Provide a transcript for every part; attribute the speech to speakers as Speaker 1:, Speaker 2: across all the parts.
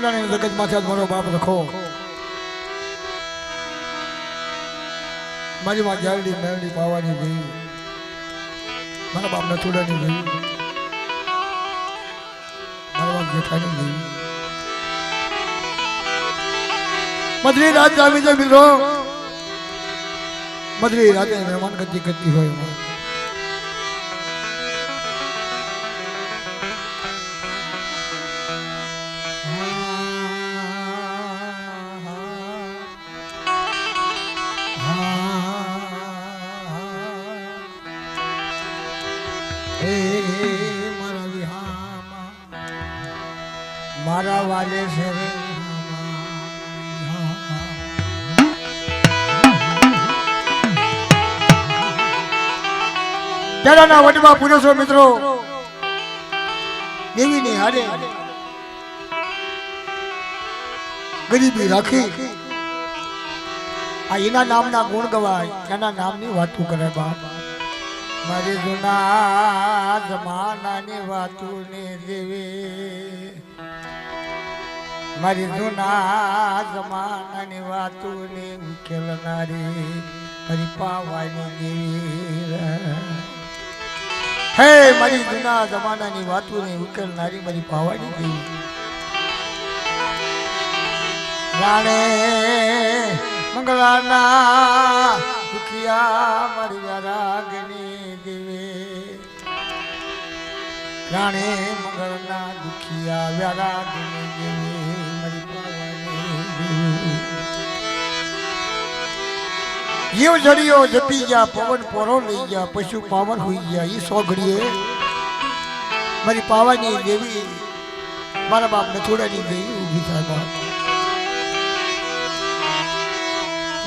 Speaker 1: મંગલાની જગત માથે મારો બાપ રખો મારી માં જાલડી મેલડી પાવાની દેવી મારા બાપ નથુડાની દેવી મારા બાપ જેઠાની દેવી મધરી રાત આવી જાય મિત્રો મધરી રાતે મહેમાન ગતિ કરતી હોય મારા વાલે છે પેલાના વડવા પુરુષો મિત્રો દેવીની હારે ગરીબી રાખી આ એના નામના ગુણ ગવાય એના નામની વાતો કરે બાપ મારી જૂના જમાનાની વાતો ને દેવી મારી જૂના જમાનાની વાતો ને ઉકેલનારી હરી પાવાની દેવી હે મારી જૂના જમાનાની વાતો ને ઉકેલનારી મારી પાવાની દેવી જાણે મંગળાના દુખિયા મારી રાગની દેવી રાણે મંગળના દુખિયા વ્યારાગની દેવી મારી પાવાની દેવી જીવ જડિયો જપી ગયા પવન પોરો લઈ ગયા પશુ પાવન હોઈ ગયા ઈ સોઘડીએ મારી પાવાની દેવી મારા બાપ નથુડાની દેવી ઊભી થાય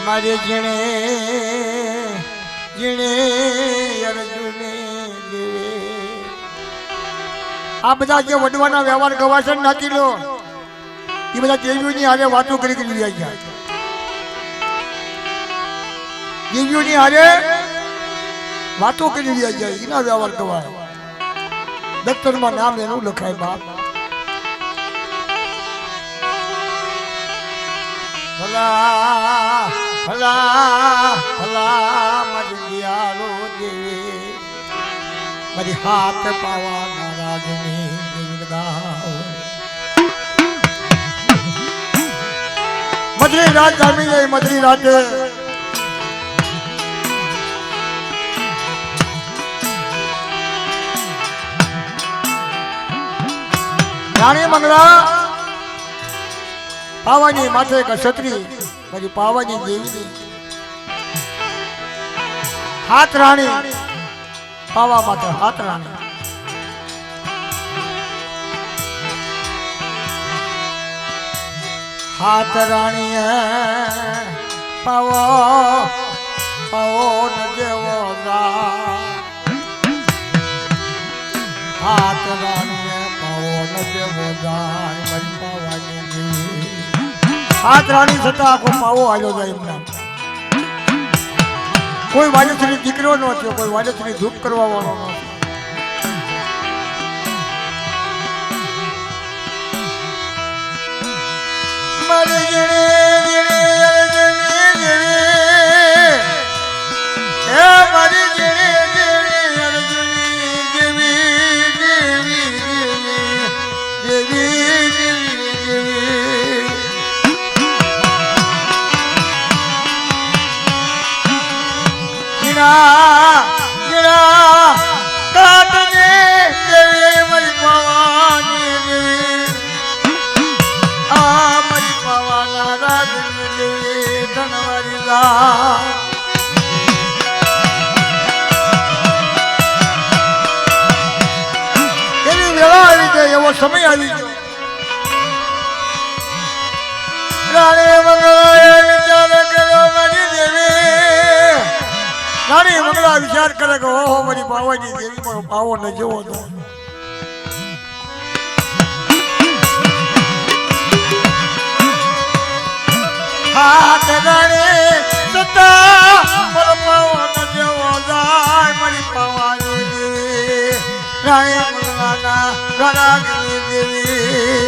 Speaker 1: મારે જીણે જીણે અર્જુને દેવે આ બધા જે વડવાના વ્યવહાર ગવાસન નાખી લો એ બધા દેવીઓની હારે વાતો કરી કરી લઈ ગયા દેવીઓની હારે વાતો કરી લઈ જાય એના વ્યવહાર ગવાય દફતરમાં નામ એનું લખાય બાપ ભલા ભલા ભલા મારી દિયાળો દેવી મારી હાથ પાવા નારાજની દેવી ગાવ મધરી રાત જામી ગઈ મધરી રાતે રાણી મંગળા પાવાની માથે એક ક્ષત્રિય મારી પાવાની દેવી હાથ રાણી પાવા માથે હાથ રાણી હાથ રાણી પાવો પાવો ન જેવો હાથ રાણી પાવો ન જેવો જાય મારી પાવાની હાથ રાણી થતા આખો પાવો આવ્યો જાય એમના કોઈ વાજતની દીકરો ન થયો કોઈ વાજતની ધૂપ કરવા વાળો ન થયો મારી જીણે જીણે અર્જુની દેવી હે મારી જીણે જીણે અર્જુની દેવી દેવી દેવી કાટને દેવી મારી પાવાની દેવી આ મારી પાવાના રાજની દેવી ધનવારી લા એવી વેળા આવી જાય એવો સમય આવી ગયો રાણી મંગળાએ વિચાર કર્યો મારી દેવી રાણી મંગળા વિચાર કરે કે ઓહો મારી પાવાની દેવી મારો પાવો ન જેવો તો હાથ રાણી સતા મારો પાવો ન જેવો જાય મારી પાવાની દેવી રાણી મંગળાના ગણાગની દેવી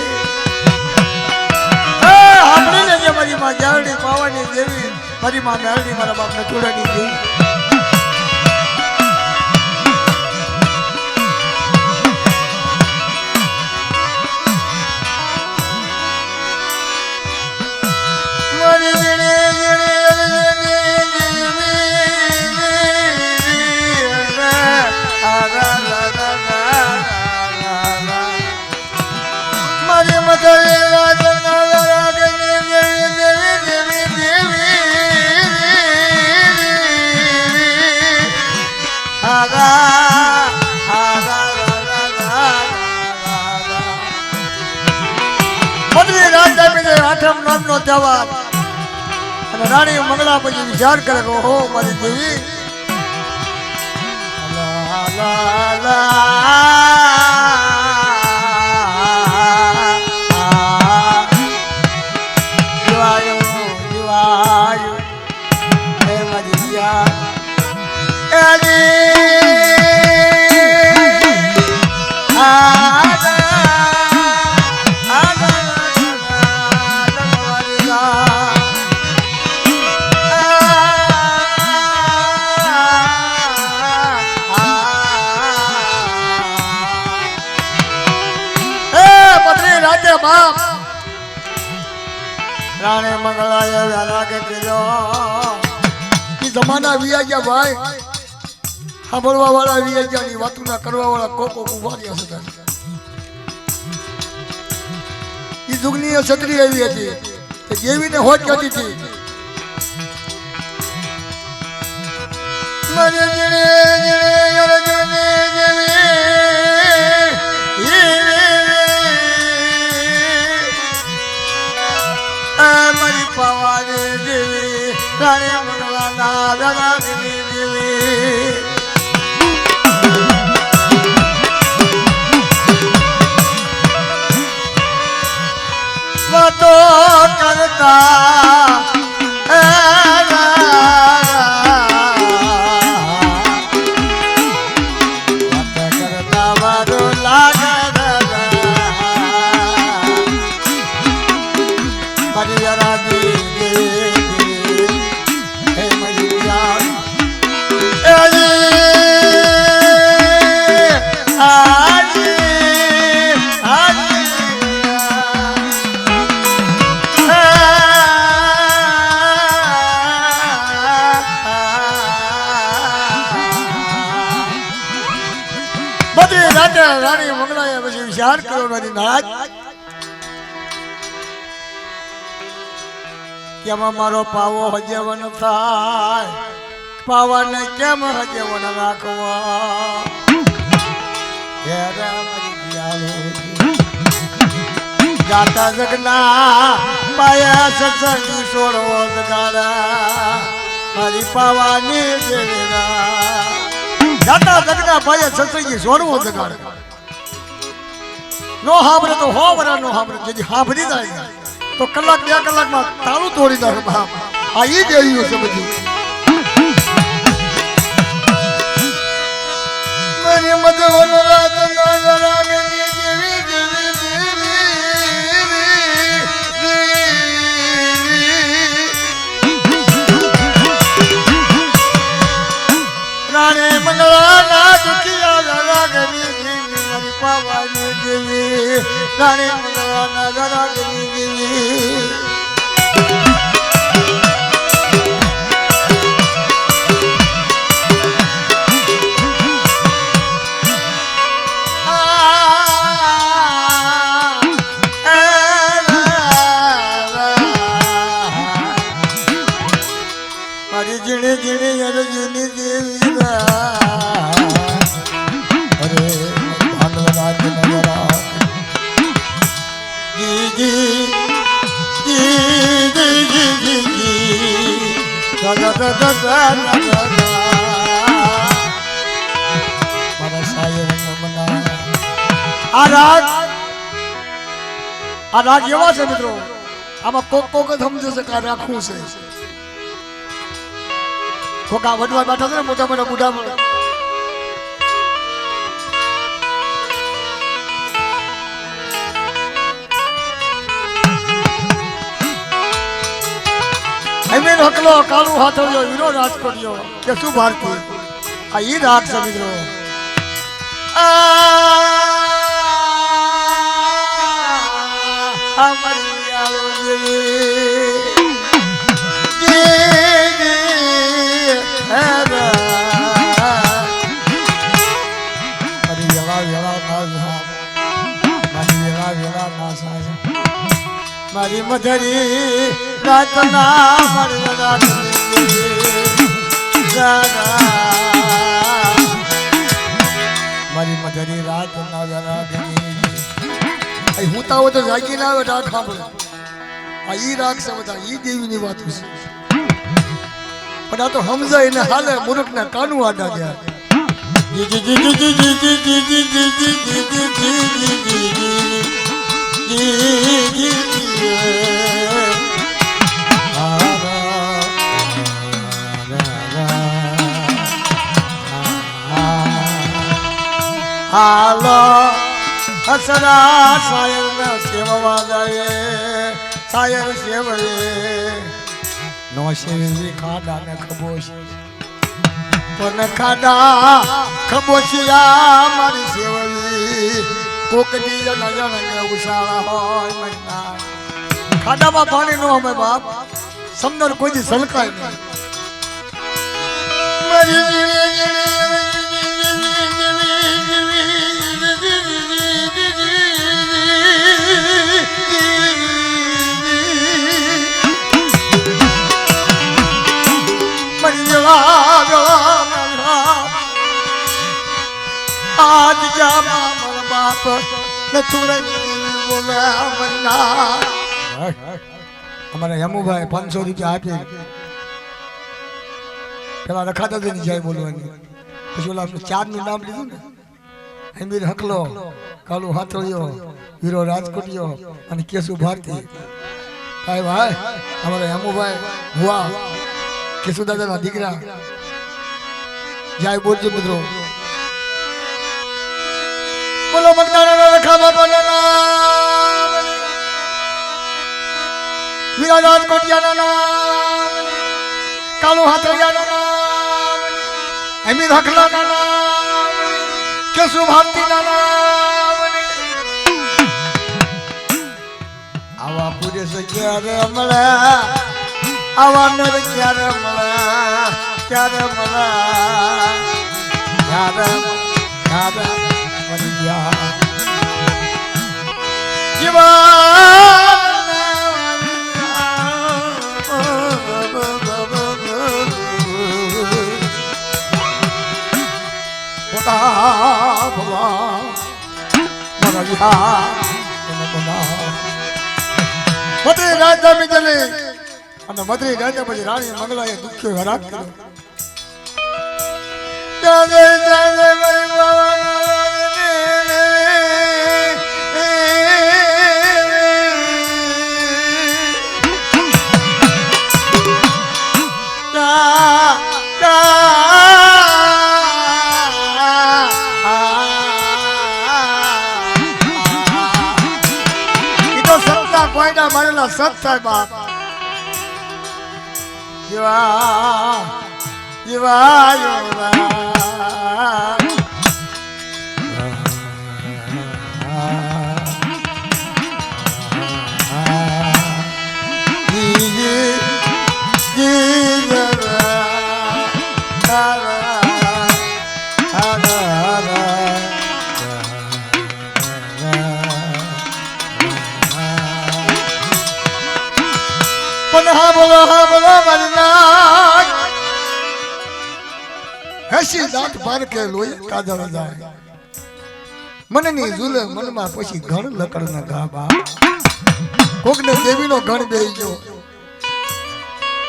Speaker 1: આપણે લેજે મારી માં જાવડી પાવાની દેવી મારી માં મેલડી મારા બાપને છોડાની દેવી આઠમ નામનો તહેવાર અને રાણી મંગળા પછી વિચાર કરે કે ઓહો મારી દેવી બાપ રાણે મંગળાએ વ્યારા કે કીધો ઈ જમાના વિયા ગયા ભાઈ સાંભળવા વાળા વિયા ગયા ની વાતો ના કરવા વાળા કોકો ઉભાર્યા હતા ઈ જુગની છત્રી આવી હતી કે જેવીને હોજ જતી હતી મરે જણે જણે જેવી પાવાની દેવી રાણી મંગળાના વ્યારાની દેવી વાતો કરતા વારો લાગે રાણી મંગળાએ પછી વિચાર કર્યો નથી નારાજ કેમ મારો પાવો હજેવન થાય પાવાને કેમ હજેવન રાખવા જાતા જગના પાયા સત્સંગી છોડવો જગાડા મારી પાવાની દેવીના જાતા જગના પાયા સત્સંગી છોડવો જગાડા નો હાંભળે તો હો વરા નો હાંભળે જે હાંભળી જાય તો કલાક 2 કલાકમાં તાળું તોડી દે બાપ આ ઈ દેવીઓ છે બધી મારી મધવન રાત ના રાગે દેવી દેવી રાણે મંગળા ના દુખિયા રાગે મારી પાવાની દેવી રાણી મંગળા ના રાગની દેવી મારી જીણે જીણે અર્જુની દેવી અરે ભાગવત નગરા આ રાગ એવા છે મિત્રો આમાં કોક જ સમજે છે કે રાખવું છે કોક આ વડવા બેઠા છે ને મોટા મોટા બુઢા મળે હકલો કાળું હાથળિયો વીરો રાજકોટિયો કે શું ભારતી આ ઈ રાગ છે મિત્રો મારી મધરી રાતના મરવરા મારી મધરી રાતના જરા હું તો આવો તો જાગી ના આવે રાગ સાંભળે આ ઈ રાગ છે બધા ઈ દેવીની વાત છે પણ આ તો સમજાય ને હાલે મૂર્ખના કાનું આડા ગયા હાલો હસરા સાયર સેવવા જાય સાયર સેવરે નો સેવી ખાડા ને ખબોશ પણ ખાડા ખબોશિયા મારી સેવવી કોકની નજર ને ઉસાળા હોય મહિના ખાડામાં પાણી નો અમે બાપ સમદર કોઈ સલકાય નહીં आज जा मामर बाप न तुरे बोले मन्ना हमारे यमु भाई 500 रुपया आपे પેલા રખાતા જ નહીં જાય બોલવાની પછી ઓલા ચાર નું નામ લીધું ને હેમીર હકલો કાળુ હાથળિયો વીરો રાજકોટિયો અને કેશુ ભારતી ભાઈ ભાઈ અમારા યમુ ભાઈ હુઆ કેશુ દાદાના દીકરા જાય બોલજો મિત્રો બોલો મગદાના રખા બાપાના વીરા રાજકોટિયાના નામ કાળુ હાથળિયાના નામ હેમીર હકલાના નામ કેશુ ભારતીના નામ આવા પુરુષ ક્યારે મળે આવા નર ક્યારે મળે ક્યારે મળે ક્યારે ક્યારે મળ્યા જીવા મધરી રાજા મિજલે અને મધરી રાજા પછી રાણી મંગલાએ દુખ્યો હરાક કર્યો કોઈના મારેલા સત સાહેબ જીવા જીવા હસી દાંત ભર કે લોહી કાજળ જાય મને ની ઝૂલે મનમાં પછી ઘણ લકડ ના ગાબા કોક ને દેવી નો ઘણ બેહી ગયો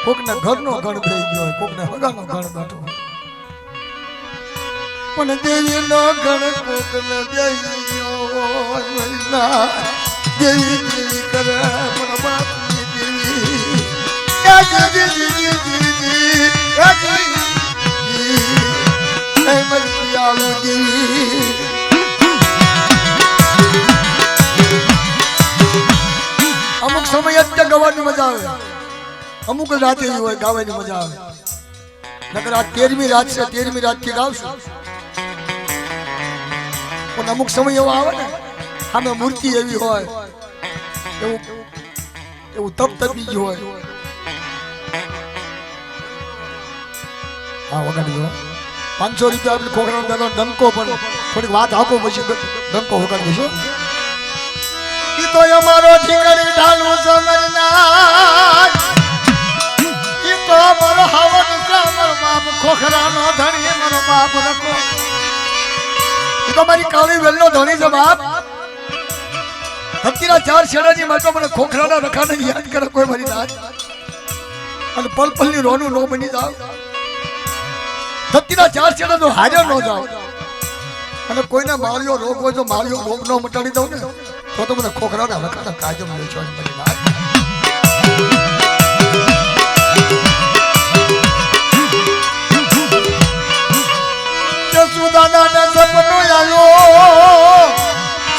Speaker 1: કોક ને ઘર નો ઘણ બેહી ગયો કોક ને હગા નો ઘણ બેઠો પણ દેવી નો ઘણ કોક ને બેહી ગયો મહિના દેવી દેવી કરે પણ બાપ ની દેવી અમુક સમય જ ગવાની મજા આવે અમુક રાતે એવી હોય ગાવાની મજા આવે નકર આ 13મી રાત છે 13મી રાત થી ગાવશું પણ અમુક સમય એવો આવે ને સામે મૂર્તિ એવી હોય એવું એવું તપ તપી ગયું હોય હા વગાડી દો 500 રૂપિયા આપણે ખોખરાનો દાદો ડંકો પણ થોડીક વાત આપો પછી ડંકો વગાડી દઈશું ઈ તો અમારો ઠીકરી ઢાલુ સમજનાર ઈ તો અમારો હાવટ સામર બાપ ખોખરાનો ધણી મારો બાપ રખો ઈ તો મારી કાળી વેલનો ધણી છે બાપ હતીના 4 શેડાની માટે મને ખોખરાના રખાને યાદ કરે કોઈ મારી નાચ અને પલ પલની રોનું નો બની જાવ ધરતીના 4 શેડા તો હાજર ન જાવ અને કોઈને માળિયો રોગ હોય તો માળિયો રોગ ન મટાડી દઉં ને તો મને ખોખરાના રખાને કાયમ લે છો મારી નાચ જસુદાદાને સપનું આવ્યો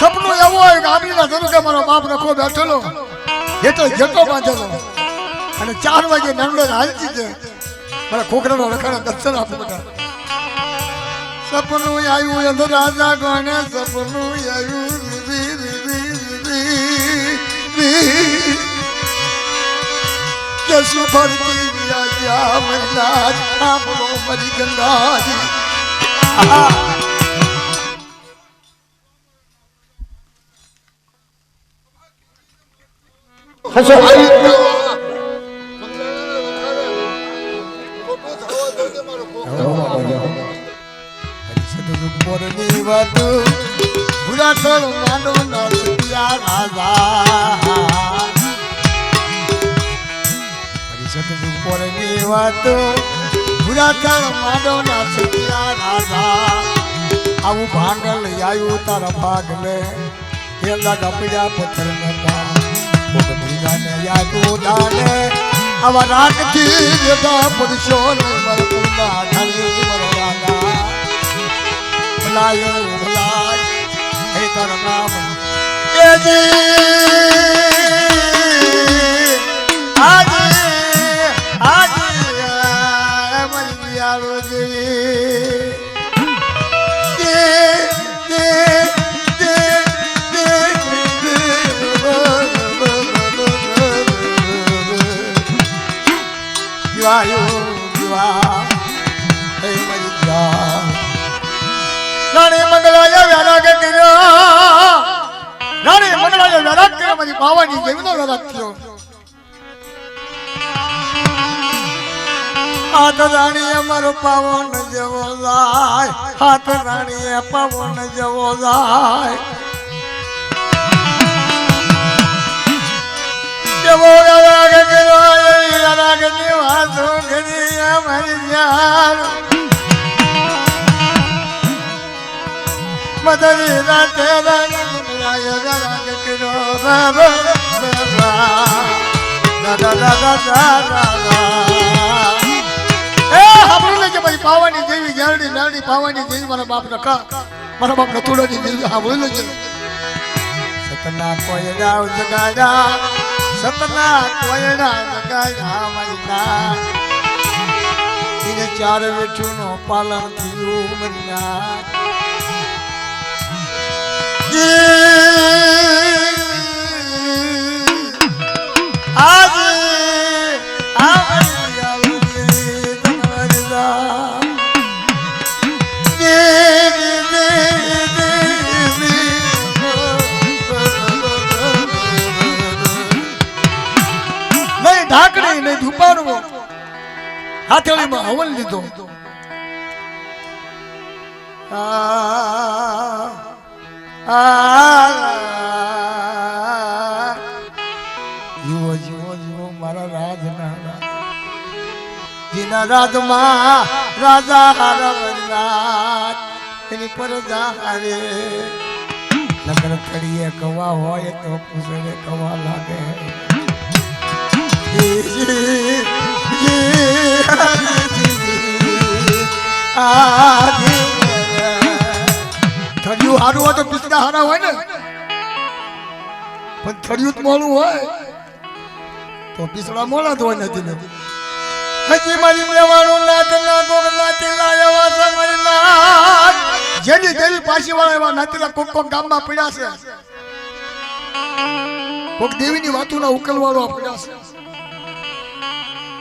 Speaker 1: સપનું એવું હોય કે આમલીના ધરું કે મારો બાપ રખો બેઠેલો જેટલો બાંધેલો અને 4 વાગે નંડો હાલતી છે મારા ખોખરાનો રખાના દર્શન આપે બધા સપનું આવ્યું અંધ રાજા ગણે સપનું આવ્યું જસુ ફરતી વ્યાજ્યા મહિલા આંબળો મરી ગંગાજી
Speaker 2: હસો આવી
Speaker 1: મોરની વાતો ભૂરા થળ માંડો ના સુયા રાજા સતજુ મોરની વાતો ભૂરા થળ માંડો ના સુયા રાજા આવું ભાંગલ આવ્યું તારા ભાગલે કેલા ગપડ્યા પથ્થર ને ભોગવીને યાદો દાને આવા રાખતી જતા પડશો ને મરકુલા ધણી મરો રાજા ભલાય ભલાય હે તારા નામ આજે મરી આલો રાણી મંગળાય વ્યારાગ કર્યો રાણી મંગળાય વ્યારાગ કર્યો મારી પાવાની જેવીનો વ્યારાગ થયો હાથ રાણીએ મારો પાવન જેવો જાય હાથ રાણીએ પાવન જેવો જાય જેવો વ્યારાગ કર્યો વ્યારાગ ની વાતો કરી અમારી જાન મદરી રાતે રાય રાગ કરો સાંભળી લેજે મારી પાવાની દેવી ગેરડી નાની પાવાની દેવી મારા બાપ રખા મારા બાપ નથુડાની દેવી સાંભળી લેજે સતના કોયડા જગાડા સતના કોયડા જગાડા મારી ના એને 4 વેઠું નો પાલન થયું મારી ના આજે ઢાકણી નહીં ધુપાડવો હાથેળીમાં હવન લીધો જીવો જીવો જીવો મારા રાજના જીના રાજમાં રાજા હારા એની પર હારે નગર કડીએ કવા હોય તો પૂછડે કવા લાગે થડિયું હારું હોય તો પીસડા હારા હોય ને પણ થડિયું જ મોડું હોય તો પીસડા મોડા ધોઈ નથી ને હજી મારી લેવાનું નાત ના કોક નાતી લાયવા છે મારી નાત જેની દેવી પાછી વાળા એવા નાતીલા કોક કોક ગામમાં પડ્યા છે કોક દેવીની વાતોના ઉકેલવાળો પડ્યા છે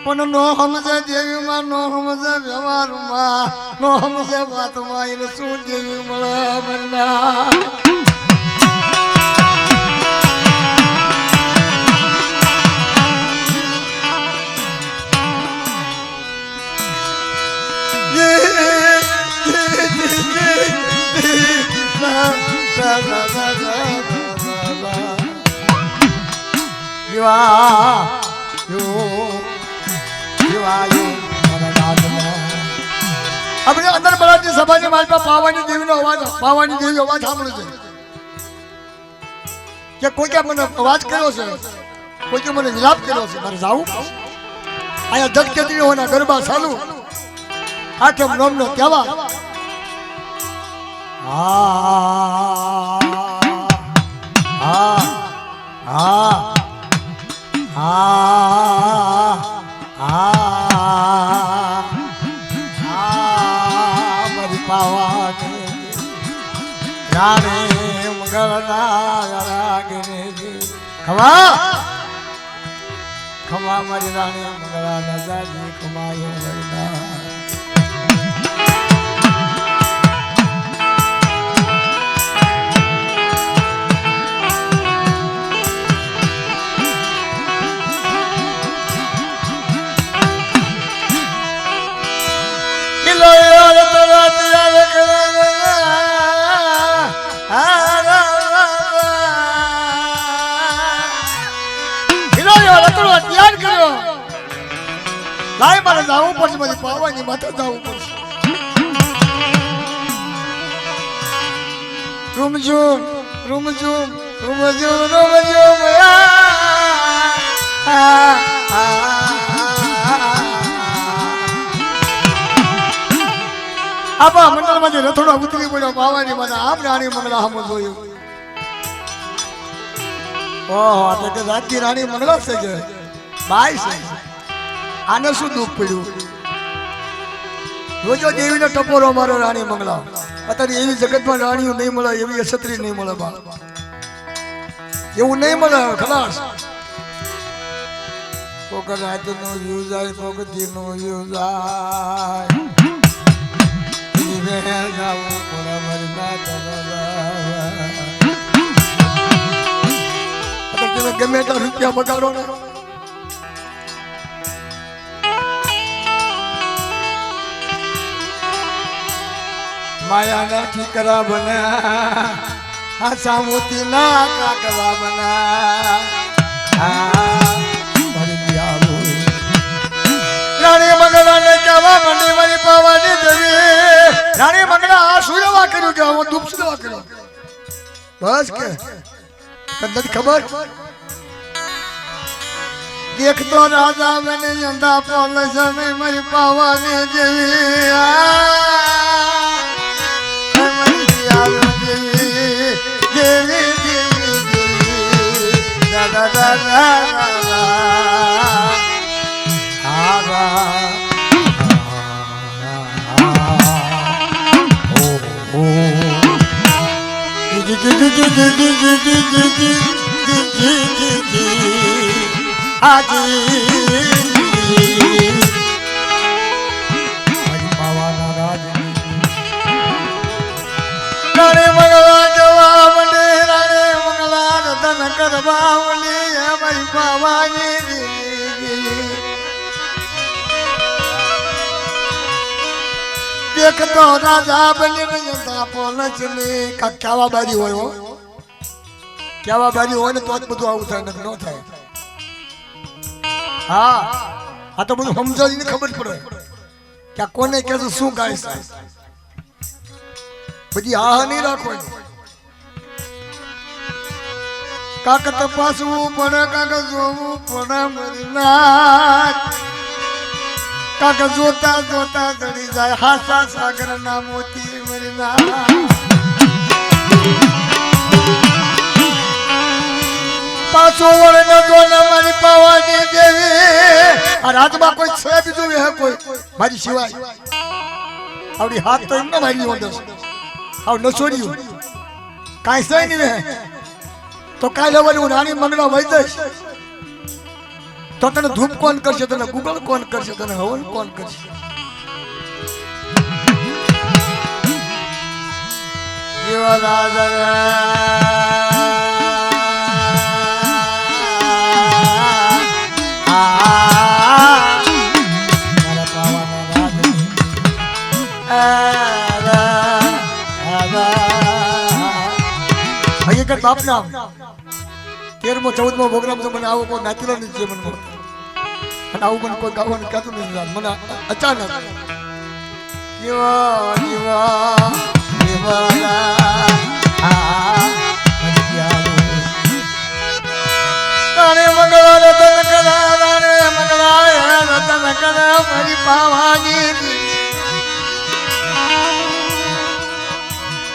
Speaker 1: પણ નો સમજે દેવીમાં નો સમજે વ્યવહારમાં નો સમજે વાતમાં એને શું દેવી મળે મરના આપણે અંદર બરાજી સભાની માલપા પાવાની દેવીનો અવાજ પાવાની દેવી અવાજ સાંભળે છે કે કોઈ કે મને અવાજ કર્યો છે કોઈ કે મને વિલાપ કર્યો છે મારે જાવું અહીંયા જગકેતરી હોના ગરબા ચાલુ આઠમ નોમનો કહેવા મારી પાવાની રાણી મંગળના રાગને ખમા ખમા મારી રાણી મંગળના જાજી ખમાયો વરના લાય મારે જાવું પડશે મારી પાવાની માથે જાવું પડશે રૂમઝૂમ રૂમઝૂમ રૂમઝૂમ રૂમઝૂમ આપા મંડળમાંથી રથોડો ઉતરી પડ્યો પાવાની માથે આમ રાણી મંગળા સામું જોયું ઓહો આ તો રાતની રાણી મંગળા છે કે બાઈ છે આને શું દુઃખ પડ્યું જોજો દેવીનો ટપોરો મારો રાણી મંગળા અત્યારે એવી જગતમાં રાણીઓ નહીં મળે એવી અક્ષત્રી નહીં મળે બા એવું નહીં મળે ખલાસ કોક રાતનો યુઝાય કોક દીનો યુઝાય તમે ગમે એટલા રૂપિયા બગાડો ને માયાના ઠીકરા બના હાસા મોતી ના કાકરા બના રાણી મંગળા ને કહેવા માંડી મારી પાવાની દેવી રાણી મંગળા આ સુરવા કર્યું કે હું દુઃખ સુરવા કર્યો બસ કે તને ખબર દેખતો રાજા બને અંધા પોલ સમય મારી પાવાની દેવી દેવી દેવી દેવી દાદા દાદા રાણી મંગળા જવા મંડે રાણી મંગળા રતન કરવા મંડે મારી પાવાની દેખતો રાજા બની પોલચને કેવા બારી હોય કેવા બારી હોય ને તો જ બધું આવું થાય ન થાય હા આ તો બધું સમજાવીને ખબર પડે કે આ કોને કે શું ગાય છે બધી હા નહીં રાખવાની કાક તપાસવું પડે કાક જોવું પડે મારી નાથ કાક જોતા જોતા ચડી જાય હાસા સાગર ના મોતી મારી નાથ પાછો વળે ન જો મારી પાવાની દેવી આ રાજમાં કોઈ છે બીજું હે કોઈ મારી સિવાય આવડી હાથ તો એમ ન મારી ઓંદર આવ નસોડ્યું કાઈ સહી નહીં હે તો કાલે હવે હું રાણી મંગળા વઈ દઈશ તો તને ધૂપ કોણ કરશે તને ગુગળ કોણ કરશે તને હવન કોણ કરશે હકીકત બાપના 13મો 14મો પ્રોગ્રામ તો મને આવો કોઈ નાચલો નથી જીવનમાં અને આવું મને કોઈ ગાવાનું કહેતું નથી મને અચાનક રાણે મંગળા રતન કરા રાણે મંગળા રતન કરા મારી પાવાની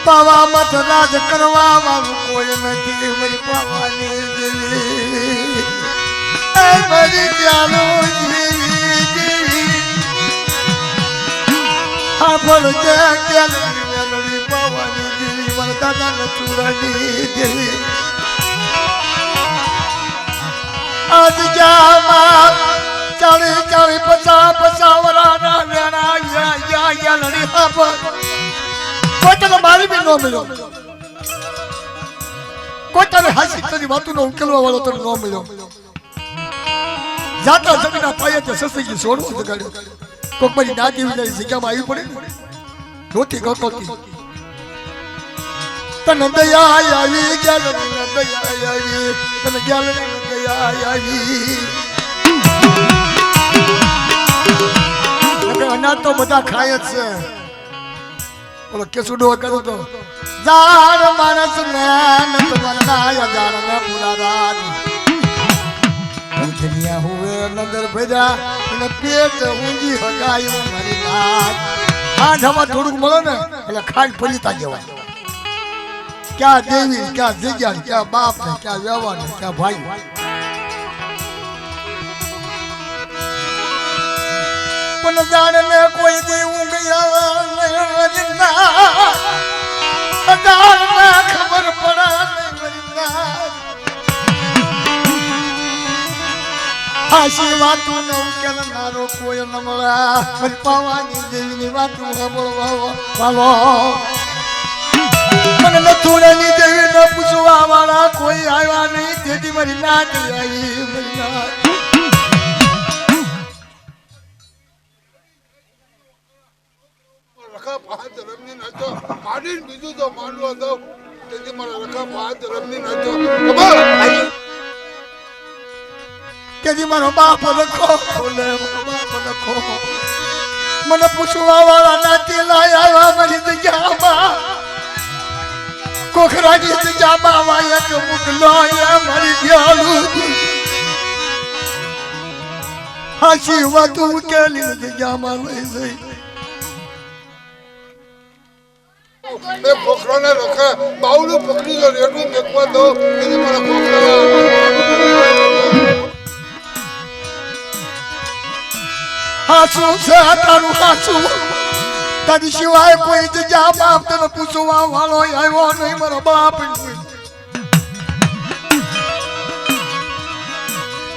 Speaker 1: પાવા મત રાજ કરવા વાળું કોઈ નથી મારી પાવાની દેવી મારી ચાલો જીવી હા બોલ જે કેલરી પાવાની દેવી મારા દાદા નથુરાની દેવી આજ જામાં 40-50 વરાના વેણા યા લડી હાપ કોઈ તને મારી બી ન મળ્યો કોઈ તને હાસી તની વાતું નો ઉકેલવા વાળો તને ન મળ્યો જાતા જમીના પાયે તે સસગી છોડવો જગાડ્યો કોક મારી નાતી વિચારી જગ્યામાં આવી પડે રોતી ગોતોતી તને દયા આવી ગયા દયા આવી તને ગયા દયા આવી અનાજ તો બધા ખાય જ છે બોલો કેસુડો કરો તો જાણ માણસ ને નતવરનાયા જાણ ને પુરારાન દુનિયા હુએ નદર ભેજા અને પેટ ઊંજી હગાયો મારી નાચ આ ધવા થોડુંક મળો ને એટલે ખાઈ ફલીતા જવાય ક્યાં દેવી ક્યાં જગ્યા ક્યાં બાપ ને ક્યાં વ્યવહાર ને ક્યાં ભાઈ પણ જાણ ને કોઈ દેવું ગયા ખબર પડા હાસી વાતું ન ઉકેલનારો કોઈ ન મળ્યા મારી પાવાની દેવીની વાતું સાંભળવા મને નથુરાની દેવી ન પૂછવા વાળા કોઈ આવ્યા નહીં તેથી મારી નાચ આવી મારી નાચ
Speaker 2: રખા પાંચ રમની નાચો માડીને બીજું તો માંડવા દઉં તેથી મારા રખા પાંચ રમની નાચો ખબર
Speaker 1: તેથી મારો બાપ લખો બોલે બાપ લખો મને પૂછવા વાળા નાતી લાયા મારી જગ્યામાં કોખરાની જગ્યામાં વાયક મુકલો મારી વ્યાલું હાસી વાતું કેલી જગ્યામાં લઈ જઈ
Speaker 2: એ પોખરાને રખા બાવલું પકડી લો રેડું મેકવા દો તેથી મારા પોખરા
Speaker 1: હાસુ છે તારું હાસુ તારી સિવાય કોઈ જગ્યા બાપ તને પૂછવા વાળો આવ્યો નહીં મારો બાપ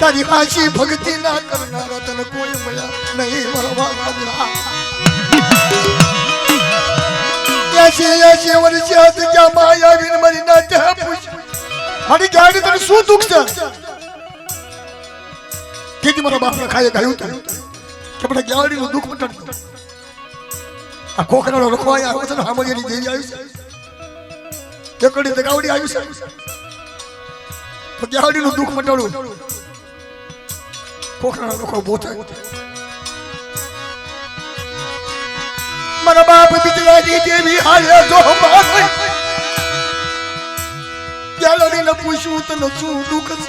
Speaker 1: તારી હાસી ભક્તિ ના કરનારા તને કોઈ મળ્યા નહીં મારો બાપ એસી વર્ષ જગ્યા માં આવીને મારી નાતે પૂછ મારી ગાડી તને શું દુઃખ છે કેજી મારા બાપ ને ખાય ગાયું તને કે મને ગાડી નું દુઃખ મટાડ આ કોકરાનો રખવાય આવ્યો છે ને હામલિયાની દેવી આવી છે એકડી તે ગાવડી આવી છે તો ગાડી નું દુઃખ મટાડું કોકરાનો રખો બોથે મારા બાપ બિચારી દેવી હાલે જો મારે ગાડી ને પૂછ્યું તને શું દુઃખ છે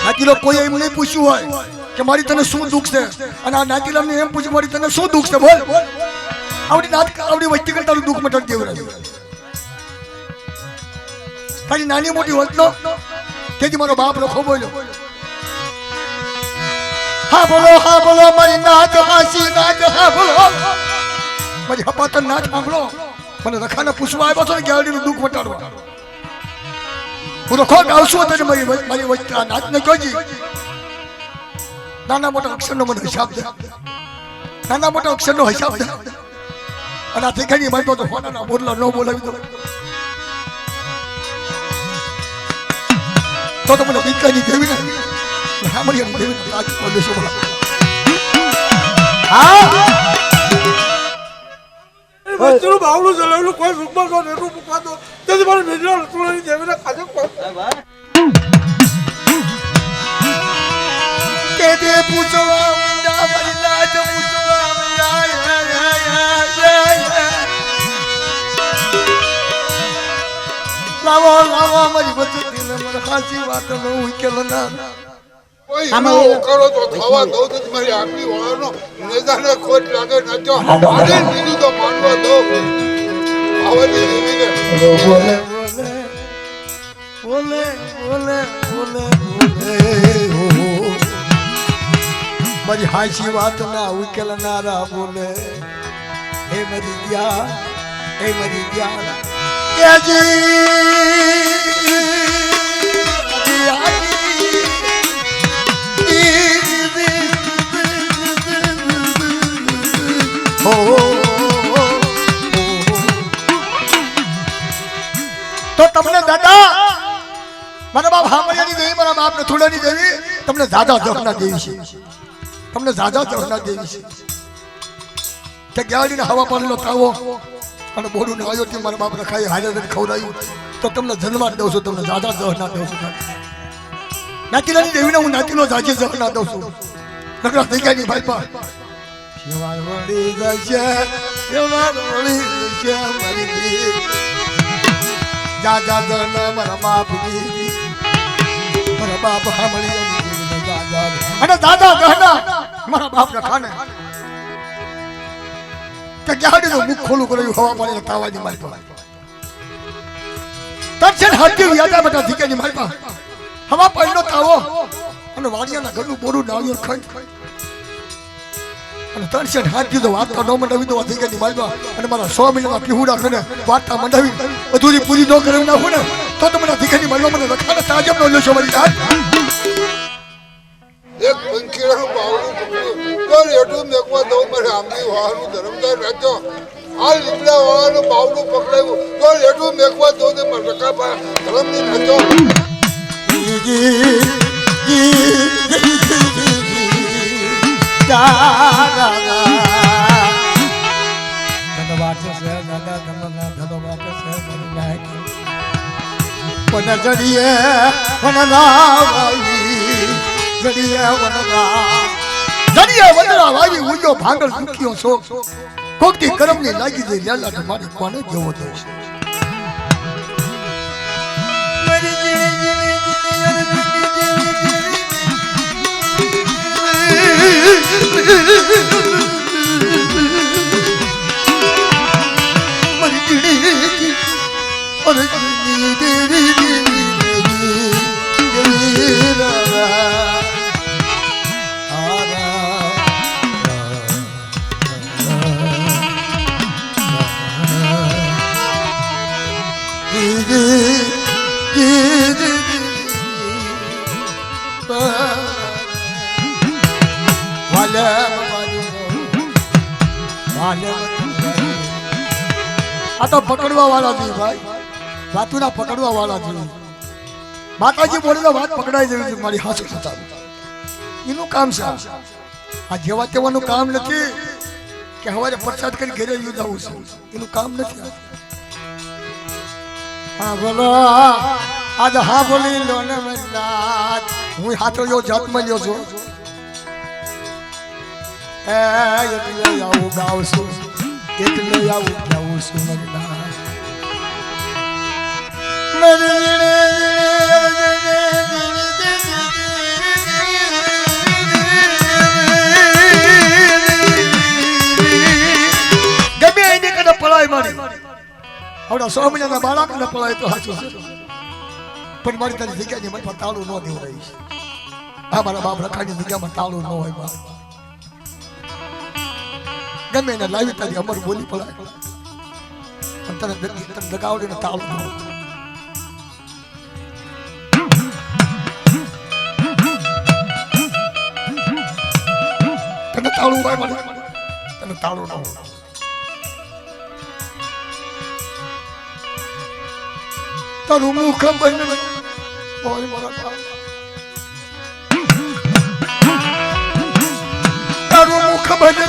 Speaker 1: નાકીલો કોઈ એમ નહીં પૂછ્યું હોય કે મારી તને શું દુઃખ છે અને આ નાકીલાને એમ પૂછ્યું મારી તને શું દુઃખ છે બોલ આવડી વસ્તી કરતા દુઃખ મટાડી દેવું રહ્યું તારી નાની મોટી હોત નો તેથી મારો બાપ લખો બોલ્યો હા બોલો મારી નાચ હાસી નાચ હા બોલો મારી હપાતર નાચ સાંભળો મને રખાને પૂછવા આવ્યો છો ને ગેરડીનું દુઃખ વટાડવા હું રખો ગાવશું હતો મારી વચ્ચે આ નાચને જોજી નાના મોટા અક્ષરનો મને હિસાબ દે નાના મોટા અક્ષરનો હિસાબ દે અને આ ઠેકાની મારી તો હોનાના બોલલા ન બોલાવી દો તો મને બીકાની દેવી ને સાંભળીએ દેવી તાજ પ્રદેશો હા
Speaker 2: બચ્ચું બાવળું ચલાવેલું કોઈ રૂપમાં નો નેટું મૂકવા દો તેથી મારે નિર્ણય રતુડાની દેવીને ખાધો
Speaker 1: કે દે પૂછવા મુંડા મારી લાજ પૂછવા મુંડા લાવો મારી વચ્ચે દિલ મને ખાસી વાત નો ઉકેલ ના
Speaker 2: કોઈ કરો તો થવા દો તો મારી આપણી વાળાનો નેજાને ખોટ લાગે નચો આને બીજું તો માનવા દો આવડી દેવીને
Speaker 1: બોલે મારી હાસી વાત ના ઉકેલ નારા બોલે હે મરી ગયા તો તમને દાદા મારા બાપ હામરિયાની દેવી મારા બાપ નથુડાની દેવી તમને દાદા જખના દેવી છે તમને દાદા જખના દેવી છે કે ગાડીને હવા પાણીનો તાવો અને બોલું ને આવ્યો તે મારા બાપ રખાય હારે ખવડાયું તો તમને જન્મા દઉં છું તમને દાદા જખના દઉં છું નાતીલાની દેવીને હું નાતીનો જાજે જખના દઉં છું નકરા થઈ ગયા ની ભાઈ પા સેવા વળી જશે મારી દાદા જના મારા બાપ મારા બાપ સાંભળી અને દાદા ગહના મારા બાપ રખાને કે ગાડી નું મુખ ખોલું કર્યું હવા પાણી તાવાની મારી પાસે તરછન હાથી યાદા બેટા ધીકેની મારી પાસે હવા પાણીનો તાવો અને વાડિયાના ઘરનું બોરું નાળિયેર ખંડ અને તરછન હાથી તો વાત તો ન મંડાવી દો ધીકેની મારી પાસે અને મારા 100 મિનિટમાં પીહુડા કરીને વાર્તા મંડાવી અધૂરી પૂરી ન કરી નાખું ને તો તમને ધીકેની મારી મને રખાને તાજબ નો લેશો મારી દાદ
Speaker 2: એક પંખીરાનું બાવળું પકડ્યું તો રેટું મેકવા દઉં મારે આંબી વાળાનું ધરમદાર રાખ્યો આ લીમડા વાળાનું બાવળું પકડાયું તો રેટું મેકવા દઉં તે મારે રખા ધરમની રાખ્યો
Speaker 1: ઉજો ભાંગર દુખ્યો છો કોકતી કરમ ની લાગી દે લાલા તમારી કોને જેવો તો આ તો પકડવા વાળા છે ભાઈ વાતુના પકડવા વાળા છે માતાજી બોલે તો વાત પકડાઈ જવી છે મારી હાથ ખાતા એનું કામ છે આ જેવા તેવાનું કામ નથી કે હવારે પ્રસાદ કરી ઘરે જવું છે એનું કામ નથી હા બોલો આજ હા બોલી લો ને હું હાથો યો જાતમાં લ્યો છું એટલે આવું ગાવશું એટલે આવું ગાવું છું ગમે એની કદે પડાય મારી આવડા 100 મહિનાના બાળકને પડાય તો સાચું છે પણ મારી તારી જગ્યાની મને તાળું ન દેવું રહી છે આ મારા બાપ રખાની જગ્યામાં તાળું ન હોય બાપ ગમે એને લાવી તારી અમર બોલી પડાય પણ તને દગાવડીને તાળું ન હોય તને તાળું હોય મને તને તાળું ન હોય તારું મુખ બને હોય મારા તારું મુખ બને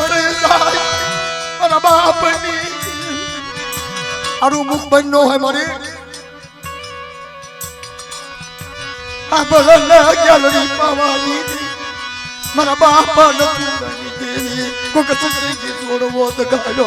Speaker 1: મારા બાપની તારું મુખ બંધ ન હોય મારે આ બગલને ગેલરી પાવાની મારા બાપા નથી દેવી કોક સકરી છોડવો તો ગાડો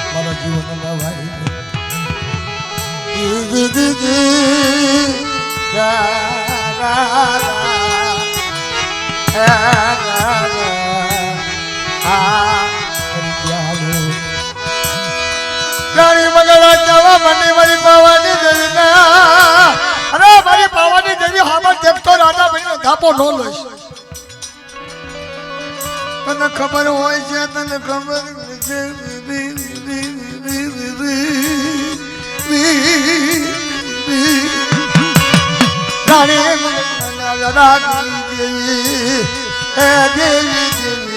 Speaker 1: મારા જીવન ભાઈ રાણી મંગળા જવા મને મારી પાવાની દેવી ના અરે મારી પાવાની દેવી હામાં દેખતો રાજા બનીનો ધાપો ન લઈશ તને ખબર હોય છે તને ખબર છે રાણી દેવી હે દેવી દેવી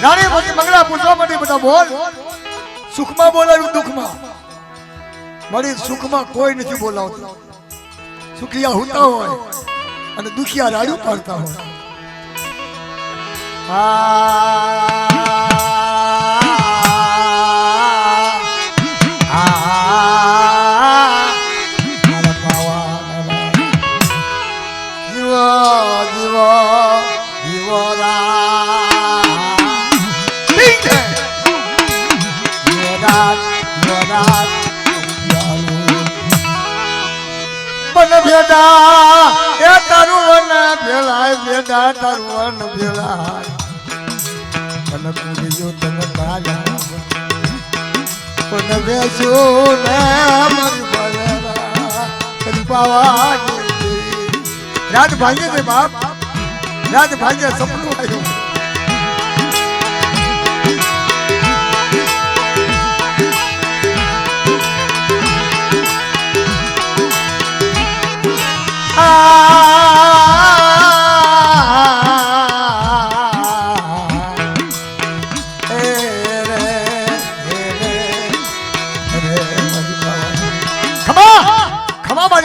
Speaker 1: રાણી પછી મંગળા પૂછવા માટે બધા બોલ સુખમાં બોલાવ્યું દુઃખમાં મારી સુખમાં કોઈ નથી બોલાવતું સુખિયા હોતા હોય અને દુખિયા રાડું પાડતા હોય ભેડા એ તારું ભેલાય ભેડા તારું ભેલાય તને કુડીયો તને કાલા તને બેસો ને મારી ભલેરા તને પાવા રાત ભાંગે છે બાપ રાત ભાંગે સપનું આવ્યું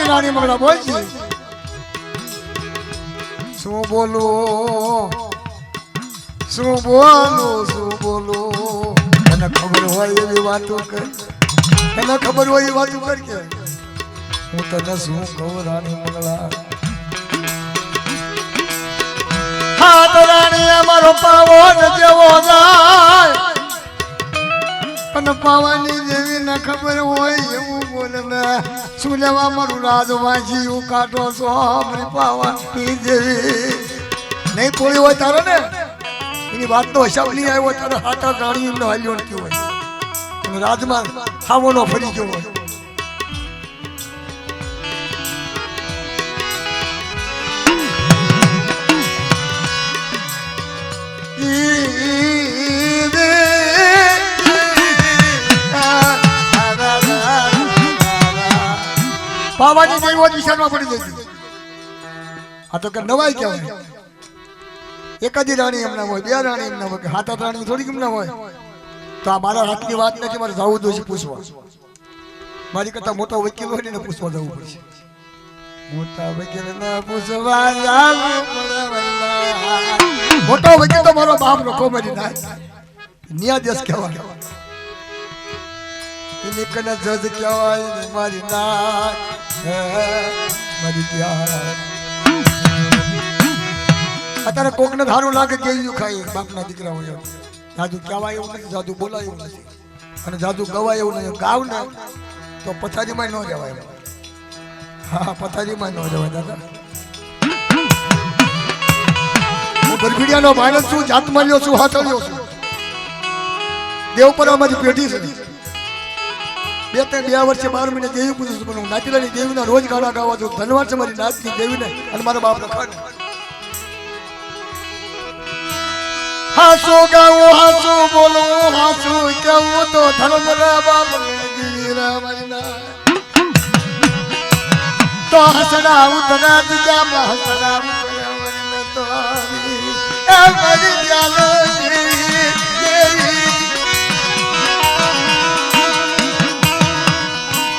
Speaker 1: રાણી મંગળા બોલ શું બોલું શું બોલું શું બોલું તને ખબર હોય એવી વાતો કર તને ખબર હોય એ વાતો કર કે હું તને શું કહું રાણી મંગળા હા તો રાણી અમારો પાવો જેવો જાય અને પાવાની જેવી ન ખબર હોય એવું બોલે ને શું લેવા મારું રાજ વાંચી એવું કાઢો છો મારી પાવાની જેવી નહીં પોળી હોય તારે ને એની વાતનો હિસાબ નહીં આવ્યો તારે હાથા રાણી એમને હાલ્યો નથી હોય અને રાજમાં ખાવાનો ફરી ગયો હોય પાવાની જેવો દિશામાં પડી જતી આ તો કે નવાઈ કહેવાય એક જ રાણી એમના હોય બે રાણી એમના હોય કે હાથ રાણી થોડી એમના હોય તો આ મારા હાથની વાત નથી મારે જવું જોઈએ પૂછવા મારી કરતા મોટા વકીલ હોય ને પૂછવા જવું પડશે મોટા વકીલ ના પૂછવા મોટો વકીલ તો મારો બાપ નો કોમેડી ના ન્યાયાધીશ કહેવાય એની કને જજ કહેવાય મારી નાક મારી પ્યાર અત્યારે કોકને સારું લાગે કેવું ખાય બાપના દીકરા હોય જાદુ કહેવાય એવું નથી, જાદુ બોલાય એવું નથી, અને જાદુ ગવાય એવું નથી. ગાવ ને તો પથારીમાં ન જવાય. હા, પથારીમાં ન જવાય દાદા. હું ગરબીડિયાનો ભાઈ છું, જાતમાં લ્યો છું, હાથળ્યો છું. દેવ પર અમારી પેઢી છે. 2 વર્ષે 12 મહિને દેવી પૂછું છું, પણ હું નાચીલાની દેવીના રોજ ગાળા ગાવા છું. ધન્યવાદ છે મારી નાચની દેવીને અને મારા બાપ લખાણ. હાસુ ગાવું, હાસુ બોલવું, હાસુ કેવું તો ધર્મ રા બાપ તો હસડા ઉતરા દીજા હસડા તો મારી જાલો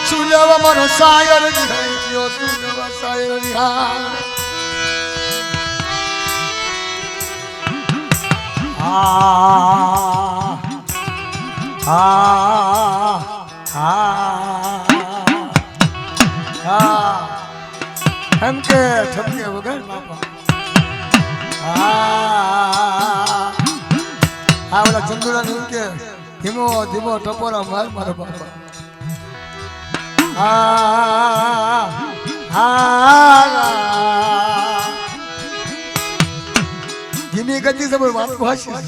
Speaker 1: સુલવા મારો સાયર ગયો, સુલવા સાયર રિહા. ઠમકે ઠમકે વગર બાપા. ઓલા ચંદુરા ને કે ધીમો ધીમો ટપોરા માર મારો બાપા. ધીમી ગતિ છે વાત ભાષી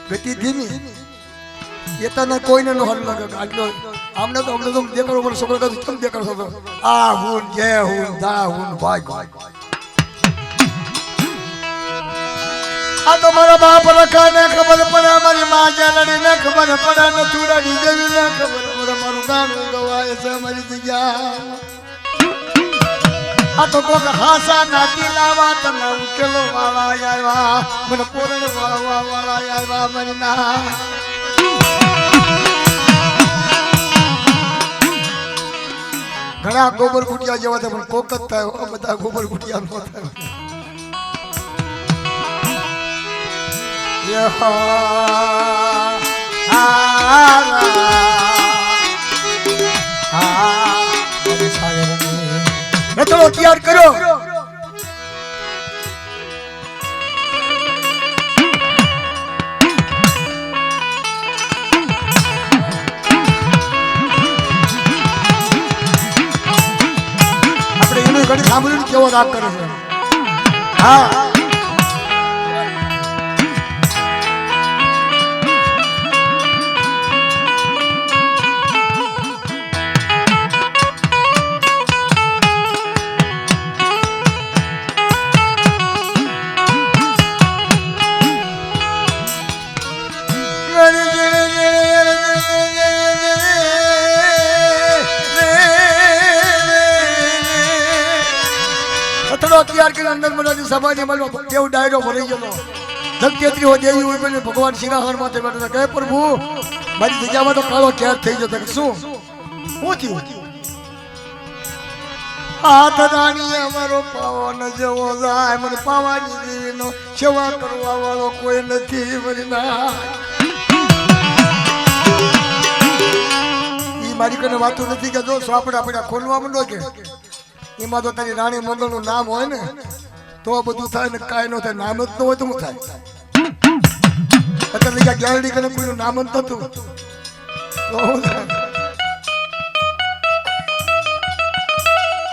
Speaker 1: ગતિ ધીમી એ તને કોઈને નો હલ લાગે. આટલો આમને તો અમને તો દેખાડો મને છોકરો કહું તમે દેખાડો છો આ હું જે હું દા હું ભાગ. આ તો મારા બાપ રખા ને ખબર પડે, મારી માં જાલડી ને ખબર પડે, ને ચૂડાની દેવી ને ખબર પડે, મારું ગાણું ગવાય છે મારી જગ્યા. આ તો કોક હાસા નાતી લાવા તને ઉકેલો વાળા આવ્યા, મને પોરણ વાળવા વાળા આવ્યા મારી ના. ઘણા ગોબર ગુટિયા જેવા થાય પણ કોક જ થાય, બધા ગોબર ગુટિયા નો થાય. રતડો તૈયાર કરો. આપણે એનું ઘડી સાંભળ્યું કેવો રાગ કરે છે. હા, તૈયાર કરી અંદર મને સભાની મળવા કેવો ડાયરો ભરાઈ ગયો. જગતેત્રી હો દેવી હોય પણ ભગવાન સિંહાસન માથે બેઠા હતા. કહે પ્રભુ મારી જગ્યામાં તો કાળો કેર થઈ જતો. શું થયું? હાથ રાણી અમારો પાવન જેવો જાય, મને પાવાની દેવીનો સેવા કરવા વાળો કોઈ નથી મારી ના. ઈ મારી કને વાતું નથી કે જો સાપડા પડ્યા ખોલવા માંડો કે એમાં તો તારી રાણી મંગળનું નામ હોય ને તો બધું થાય ને કાંઈ ન થાય. નામ જ ન હોય તો શું થાય? અત્યારે ગેરડી કરીને કોઈનું નામ જ થતું તો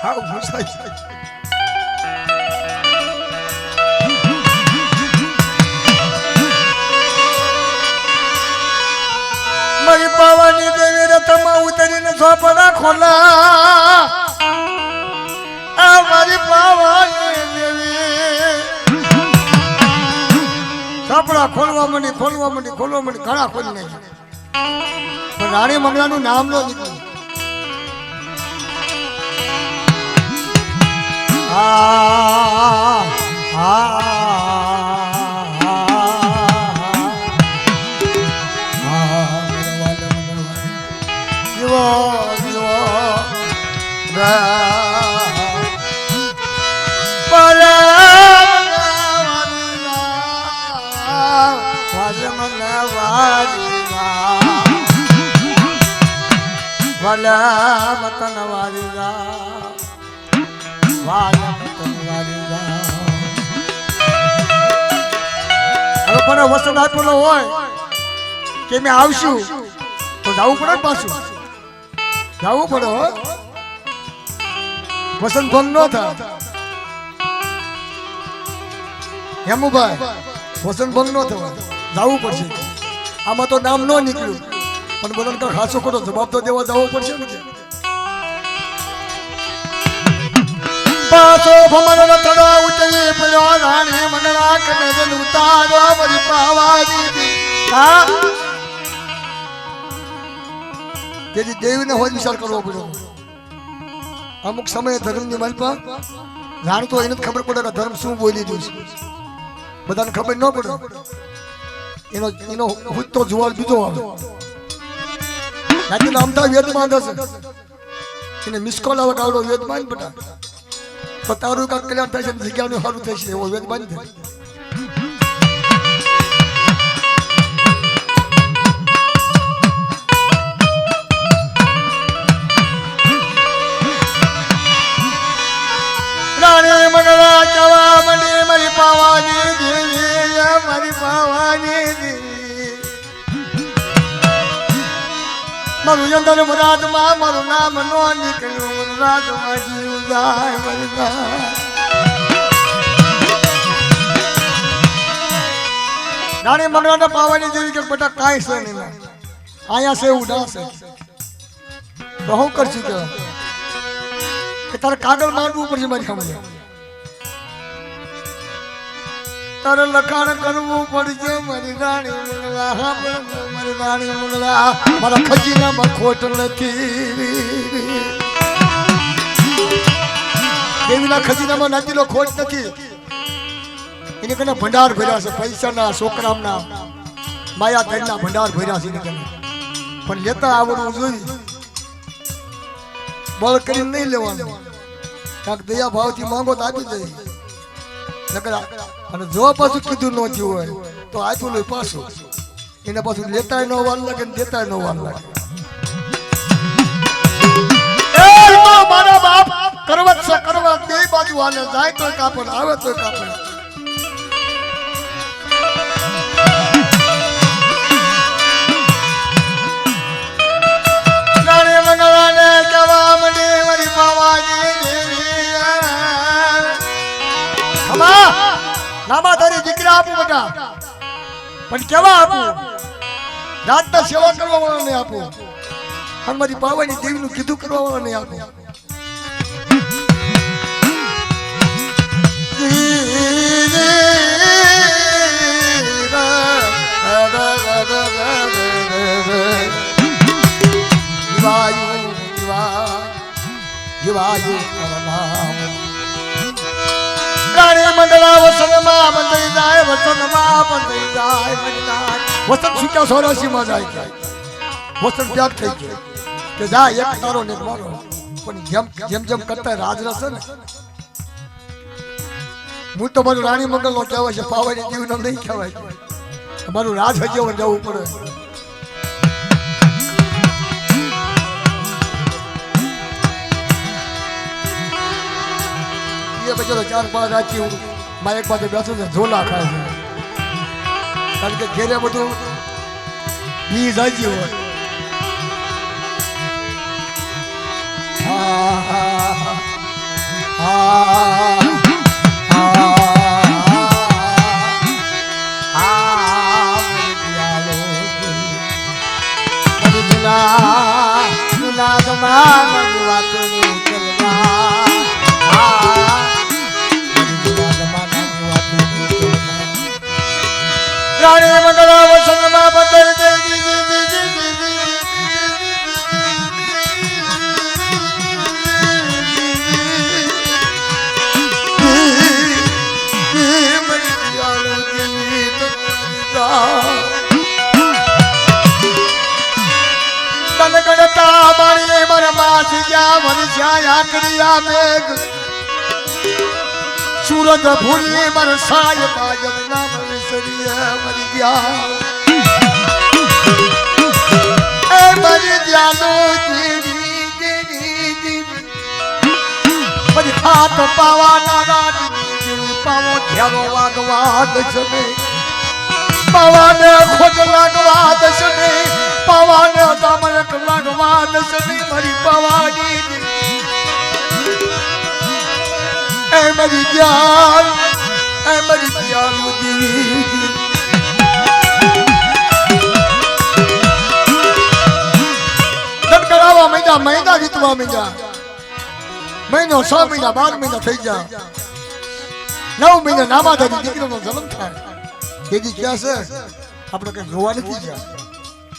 Speaker 1: હા ઘુસાઈ મારી પાવાની દેવી રથમાં ઉતરીને ઝોપડા ખોલા. મારી પાવાની દેવી ઝોપડા ખોલવા માંડી ઘણા ખોલી નાખી પણ રાણી મંગળાનું નામ ન નીકળ્યું. વાલા મતન વાલીલા વાલા મતન વાલીલા આપણને વસન આપેલો હોય કે મેં આવશું તો જવું પડે ને પાછું જવું પડે હો વસન ભંગ ન થાય હેમુભાઈ વસન ભંગ ન થવા જવું પડશે આમાં તો નામ ન નીકળ્યું પણ બધાને કાંઈ ખાસો ખોટો જવાબ તો દેવા જવો પડશે ને કે પાછો ભમર રતડો ઉતરી પડ્યો રાણી મંગળા કનજન ઉતારો મરી પાવાજી હા તેથી દેવીને હોય વિચાર કરવો પડ્યો અમુક સમયે ધર્મની માલપા જાણ તો એને જ ખબર પડે કે ધર્મ શું બોલી રહ્યું છે બધાને ખબર ન પડે એનો ખુદ તો જુવાળ બીજો આવે નાખીને અમતા વેદ માંગે છે એને મિસકોલ આવે કાવડો વેદ માંગ બેટા તો તારું કાંક કલ્યાણ થાય છે જગ્યાનું સારું થાય છે એવો વેદ માંગ થાય રાણી મંગળા કવા મંડી મારી પાવાની દેવી મારી પાવાની દેવી મારું અંદર મુરાદમાં મારું નામ નો નીકળ્યું મુરાદમાં જીવ જાય મરદા રાણી મંગળાને પાવાની દેવી કે બેટા કાંઈ છે નહીં અહીંયા છે એવું ના છે તો હું કરશું કે તારે કાગળ માંડવું પડશે મારી સામે તારે લખાણ કરવું પડશે મારી રાણી મંગળા મારી રાણી મંગળા મારા ખજીનામાં ખોટ નથી દેવીના ખજીનામાં નાખેલો ખોટ નથી એને કને ભંડાર ભર્યા છે પૈસાના છોકરામના માયા ધનના ભંડાર ભર્યા છે એને કને પણ લેતા આવડવું જોઈએ બળ કરીને નહીં લેવાનું કાંક દયા ભાવથી માંગો તો આપી દે નકર અને જો પાછું કીધું ન થયું હોય તો આપ્યું લે પાછું એને પાછું લેતાય ન વાર લાગે ને દેતાય ન વાર લાગે મારા બાપ કરવત છે કરવત બે બાજુ આને જાય તો કાપડ આવે તો કાપડ રાણી મંગળાને કહેવા મંડી મારી પાવાની નામા તારી દીકરા આપું બેટા પણ કેવા આપું રાતના સેવા કરવા વાળા નહીં આપું અને મારી પાવાની દેવીનું કીધું કરવા વાળા નહીં આપું રાણી મંડળા વસનમાં બંધાઈ જાય વસનમાં બંધાઈ જાય વસન શીખ્યા સોરાશીમાં જાય છે વસન ત્યાગ થઈ ગયો કે જા એક તારો ને મારો પણ જેમ જેમ કરતા રાજ રસે ને હું તો મારું રાણી મંગળ નો કહેવાય છે પાવાની દેવી નામ નહીં કહેવાય મારું રાજ હજી જવું પડે બચો 4-5 રાચી હું મારે એક પાસે બેસું છે ઝોલા ખાય છે કારણ કે ઘેરે બધું બી જાજી હોય રાણી મંગળા વસનમાં બંધાઈ તન ગણતા મારી મારા માસી ગયા વરસ્યા આકડિયા મેઘ सूरज भूली बरसाय बाजब नाम विसरिया मर गया ए मर जानो जीवी जीवी मर हाथ पावा नारा जीवी पावो ध्यानो वागवाद समय પાવાને ખોટ લાગવા દશને પાવાને દામરક લાગવા દશને મારી પાવાની એ મારી જાન એ મારી જાન મુજી કરાવવા મહિના વીતવા માંડ્યા મહિનો 6 મહિના 12 મહિના થઈ ગયા 9 મહિના નામાધારી દીકરીનો જન્મ થાય તેથી ક્યાં છે આપણે કઈ જોવા નથી ગયા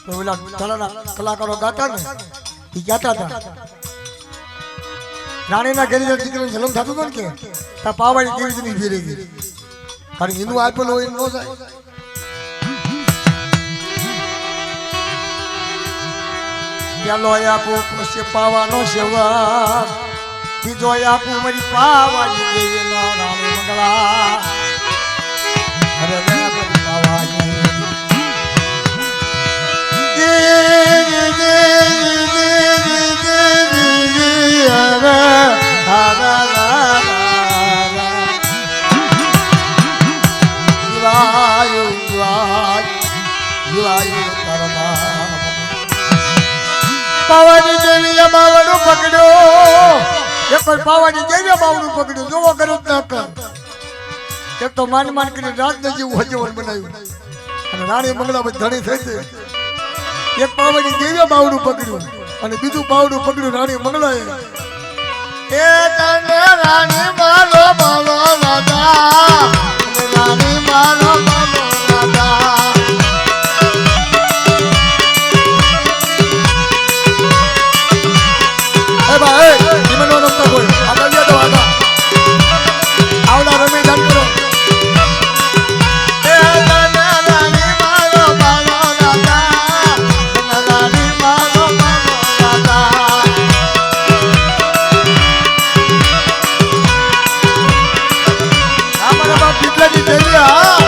Speaker 1: તો ઓલા તળાના કલાકારો ગાતા ને એ ગાતા હતા રાણીના ઘરે દીકરીનો જન્મ થતો હતો ને કે તા પાવાડી કેવી રીતે ફેરી ગઈ કારણ એનું આપેલું હોય ન જાય પેલો આપો પછી પાવાનો સેવા બીજો આપું મારી પાવાની દેવીનો રાણી મંગળા અરે મારી પાવાની પાવાની દેવીએ બાવડું પકડ્યો એક વાર પાવાની દેવીએ બાવડું પકડ્યું જોવો કરો ના કર એક તો માન કરીને રાતને જેવું હજવન બનાવ્યું અને રાણી મંગળા ધણી થઈ છે એક પાવાની દેવીએ બાવડું પકડ્યું અને બીજું બાવડું પકડ્યું રાણી મંગળાએ એ તને રાણી મારો બાલો રાધા રાણી મારો બાલો રાધા ભાઈ નિમનો નમતા બોલ આગળ લ્યો તો આગળ આવડા રમી દાન કરો એ રાણી મારો બાલો રાધા રાણી મારો બાલો રાધા અમારા બાપ કેટલાની દેવી હા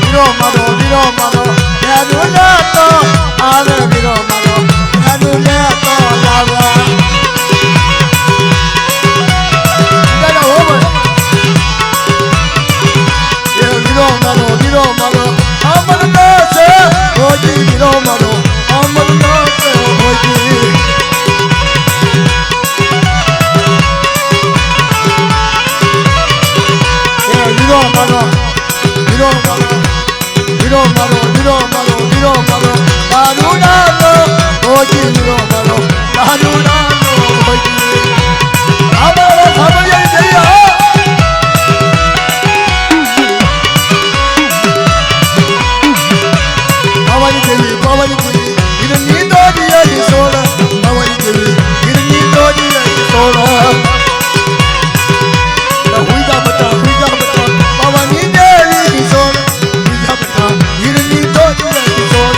Speaker 1: Iro malo, સાંભળ્યા જઈએ પાવાની દેવી હિરની દોડી સોળ પાવાની દેવી હિરની દોડી સોળ હુઈજા બતા પાવાની દેવી સોળ હુઈજા બતા હિરની દોડી સોળ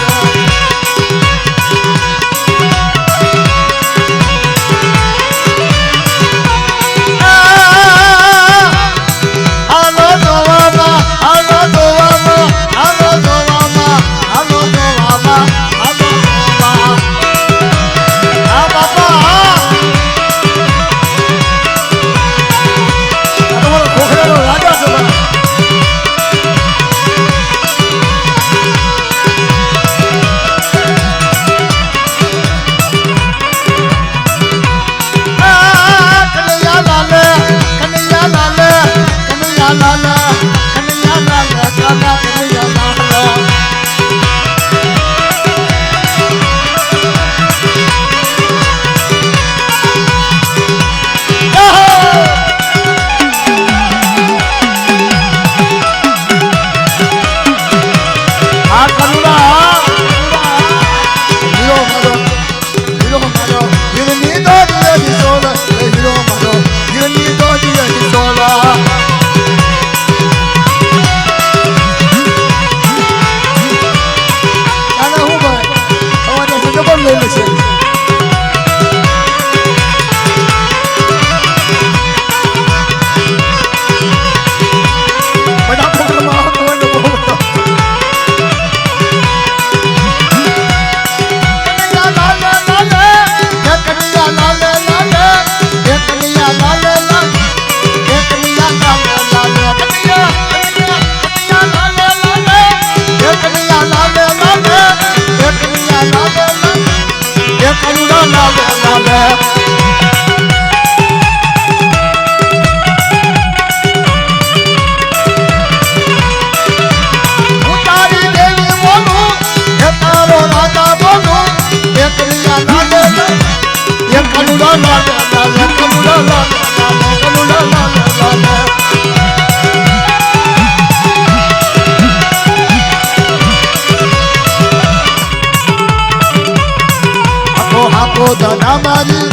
Speaker 1: દાદા મારી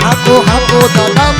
Speaker 1: હાકો દાદા